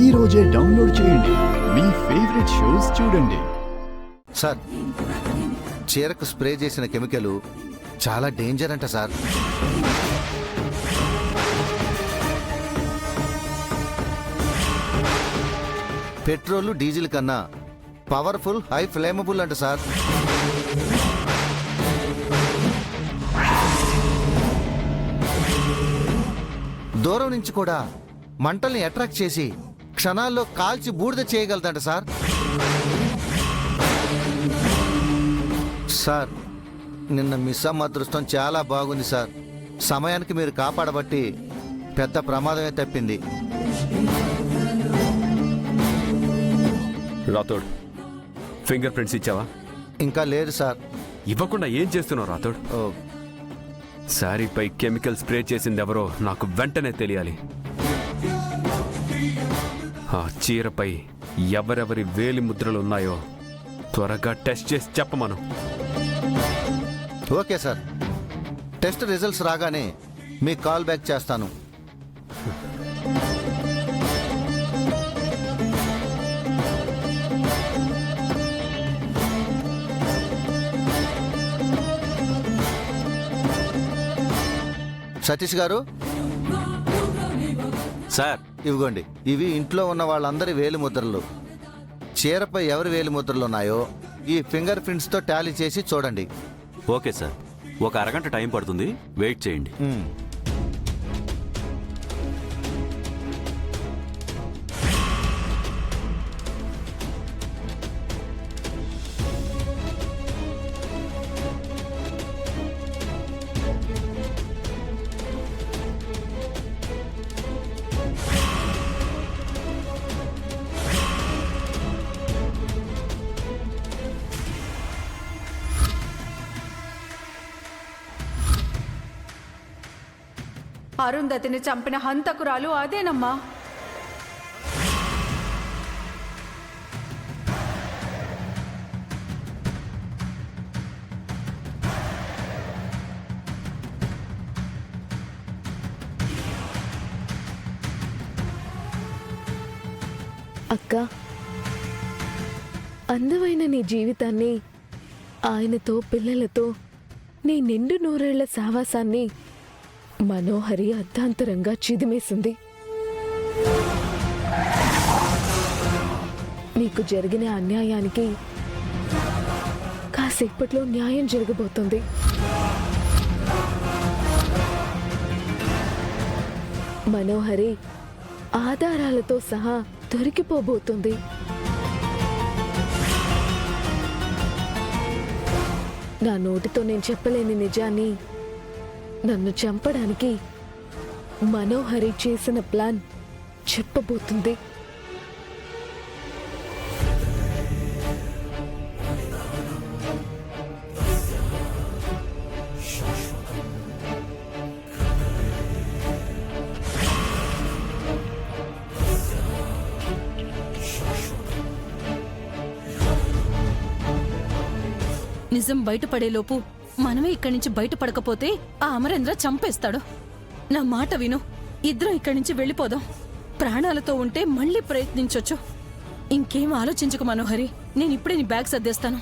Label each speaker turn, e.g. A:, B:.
A: ఈ రోజే డౌన్లోడ్ చేయండి. మీ ఫేవరెట్ షోస్ చూడండి.
B: సార్, చీరకు స్ప్రే చేసిన కెమికల్ చాలా డేంజర్ అంట సార్. పెట్రోల్ డీజిల్ కన్నా పవర్ఫుల్, హై ఫ్లేమబుల్ అంట సార్. దూరం నుంచి కూడా మంటల్ని అట్రాక్ట్ చేసి క్షణాల్లో కాల్చి బూడిద చేయగలదంట సార్. సార్, నిన్న మిస్ అమ్మ అదృష్టం చాలా బాగుంది సార్. సమయానికి మీరు కాపాడబట్టి పెద్ద ప్రమాదమే తప్పింది.
C: రాథోడ్, ఫింగర్ ప్రింట్స్ ఇచ్చావా?
B: ఇంకా లేదు సార్.
C: ఇవ్వకుండా ఏం చేస్తున్నావు రాథోడ్? శారీపై కెమికల్ స్ప్రే చేసింది ఎవరో నాకు వెంటనే తెలియాలి. ఆ చీరపై ఎవరెవరి వేలి ముద్రలు ఉన్నాయో త్వరగా టెస్ట్ చేసి చెప్పమను.
B: ఓకే సార్, టెస్ట్ రిజల్ట్స్ రాగానే మీకు కాల్ బ్యాక్ చేస్తాను. సతీష్ గారు
D: సార్,
B: ఇవ్వండి. ఇవి ఇంట్లో ఉన్న వాళ్ళందరి వేలి ముద్రలు. చీరపై ఎవరి వేలి ముద్రలు ఉన్నాయో ఈ ఫింగర్ ప్రింట్స్తో టాలీ చేసి చూడండి.
D: ఓకే సార్, ఒక అరగంట టైం పడుతుంది, వెయిట్ చేయండి.
E: అరుంధతిని చంపిన హంతకురాలు అదేనమ్మా.
F: అక్క, అందమైన నీ జీవితాన్ని, ఆయనతో పిల్లలతో నీ నిండు నూరేళ్ల సావాసాన్ని మనోహరి అర్ధాంతరంగా చిదిమేసింది. నీకు జరిగిన అన్యాయానికి కాసేపట్లో న్యాయం జరగబోతుంది. మనోహరి ఆధారాలతో సహా దొరికిపోబోతుంది. నా నోటితో నేను చెప్పలేని నిజాన్ని నన్ను చంపడానికి మనోహరి చేసిన ప్లాన్ చెప్పబోతుంది.
G: నిజం బయటపడేలోపు మనమే ఇక్కడి నుంచి బయటపడకపోతే ఆ అమరేంద్ర చంపేస్తాడు. నా మాట విను, ఇద్దరం ఇక్కడి నుంచి వెళ్ళిపోదాం. ప్రాణాలతో ఉంటే మళ్ళీ ప్రయత్నించొచ్చు. ఇంకేం ఆలోచించకు మనోహరి, నేను ఇప్పుడే నీ బ్యాగ్ సర్దేస్తాను.